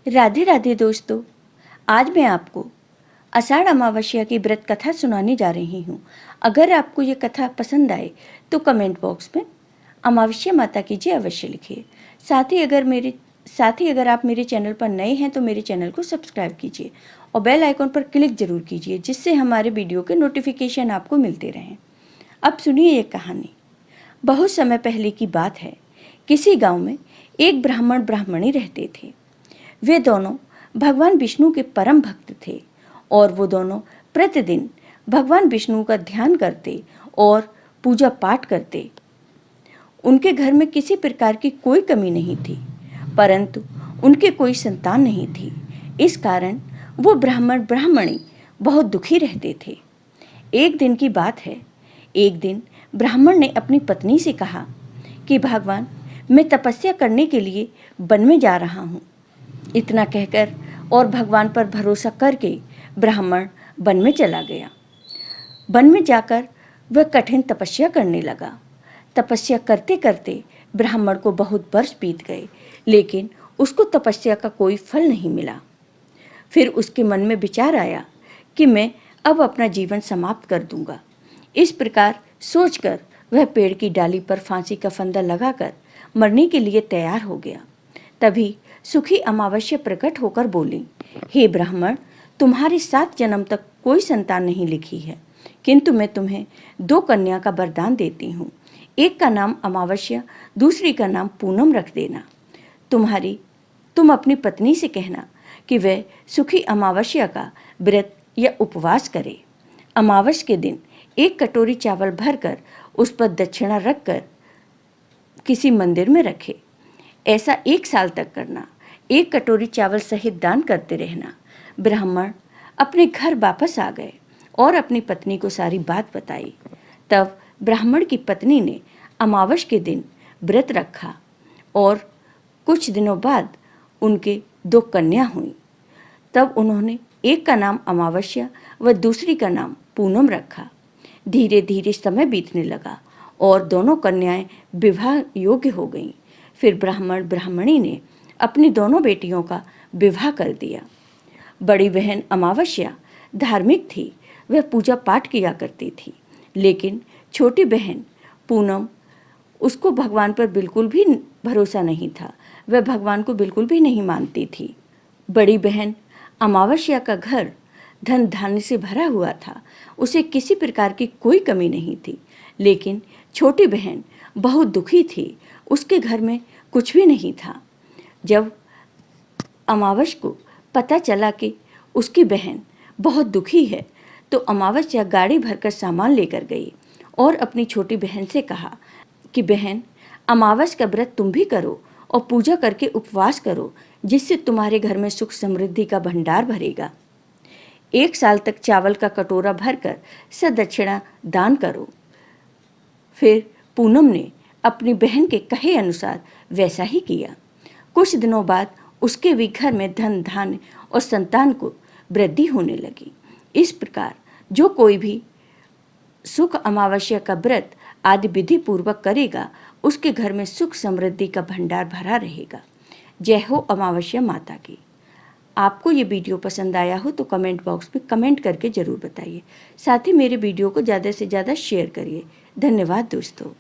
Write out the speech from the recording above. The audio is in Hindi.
राधे राधे दोस्तों, आज मैं आपको आषाढ़ अमावस्या की व्रत कथा सुनाने जा रही हूँ। अगर आपको ये कथा पसंद आए तो कमेंट बॉक्स में अमावस्या माता की जय अवश्य लिखिए। साथ ही अगर आप मेरे चैनल पर नए हैं तो मेरे चैनल को सब्सक्राइब कीजिए और बेल आइकॉन पर क्लिक जरूर कीजिए, जिससे हमारे वीडियो के नोटिफिकेशन आपको मिलते रहें। अब सुनिए ये कहानी। बहुत समय पहले की बात है। किसी गांव में एक ब्राह्मण ब्राह्मणी रहते थे। वे दोनों भगवान विष्णु के परम भक्त थे और वो दोनों प्रतिदिन भगवान विष्णु का ध्यान करते और पूजा पाठ करते। उनके घर में किसी प्रकार की कोई कमी नहीं थी, परंतु उनके कोई संतान नहीं थी। इस कारण वो ब्राह्मण ब्राह्मणी बहुत दुखी रहते थे। एक दिन की बात है। एक दिन ब्राह्मण ने अपनी पत्नी से कहा कि भगवान, मैं तपस्या करने के लिए वन में जा रहा हूँ। इतना कहकर और भगवान पर भरोसा करके ब्राह्मण वन में चला गया। वन में जाकर वह कठिन तपस्या करने लगा। तपस्या करते करते ब्राह्मण को बहुत वर्ष बीत गए, लेकिन उसको तपस्या का कोई फल नहीं मिला। फिर उसके मन में विचार आया कि मैं अब अपना जीवन समाप्त कर दूंगा। इस प्रकार सोचकर वह पेड़ की डाली पर फांसी का फंदा लगाकर मरने के लिए तैयार हो गया। तभी सुखी अमावस्या प्रकट होकर बोली, हे ब्राह्मण, तुम्हारे 7 जन्म तक कोई संतान नहीं लिखी है, किंतु मैं तुम्हें 2 कन्या का वरदान देती हूँ। एक का नाम अमावस्या, दूसरी का नाम पूनम रख देना। तुम अपनी पत्नी से कहना कि वह सुखी अमावस्या का व्रत या उपवास करे। अमावस के दिन 1 कटोरी चावल भरकर उस पर दक्षिणा रखकर किसी मंदिर में रखे। ऐसा 1 साल तक करना। 1 कटोरी चावल सहित दान करते रहना। ब्राह्मण अपने घर वापस आ गए और अपनी पत्नी को सारी बात बताई। तब ब्राह्मण की पत्नी ने अमावस के दिन व्रत रखा और कुछ दिनों बाद उनके 2 कन्या हुई। तब उन्होंने एक का नाम अमावस्या व दूसरी का नाम पूनम रखा। धीरे धीरे समय बीतने लगा और दोनों कन्याएं विवाह योग्य हो गईं। फिर ब्राह्मण ब्राह्मणी ने अपनी दोनों बेटियों का विवाह कर दिया। बड़ी बहन अमावस्या धार्मिक थी, वह पूजा पाठ किया करती थी, लेकिन छोटी बहन पूनम, उसको भगवान पर बिल्कुल भी भरोसा नहीं था। वह भगवान को बिल्कुल भी नहीं मानती थी। बड़ी बहन अमावस्या का घर धन धान्य से भरा हुआ था, उसे किसी प्रकार की कोई कमी नहीं थी, लेकिन छोटी बहन बहुत दुखी थी, उसके घर में कुछ भी नहीं था। जब अमावस को पता चला कि उसकी बहन बहुत दुखी है, तो अमावस्या गाड़ी भरकर सामान लेकर गई और अपनी छोटी बहन से कहा कि बहन, अमावस का व्रत तुम भी करो और पूजा करके उपवास करो, जिससे तुम्हारे घर में सुख समृद्धि का भंडार भरेगा। 1 साल तक चावल का कटोरा भरकर सदक्षिणा दान करो। फिर पूनम ने अपनी बहन के कहे अनुसार वैसा ही किया। कुछ दिनों बाद उसके भी घर में धन धान्य और संतान को वृद्धि होने लगी। इस प्रकार जो कोई भी सुख अमावस्या का व्रत आदि विधि पूर्वक करेगा, उसके घर में सुख समृद्धि का भंडार भरा रहेगा। जय हो अमावस्या माता की। आपको ये वीडियो पसंद आया हो तो कमेंट बॉक्स में कमेंट करके ज़रूर बताइए। साथ ही मेरे वीडियो को ज़्यादा से ज़्यादा शेयर करिए। धन्यवाद दोस्तों।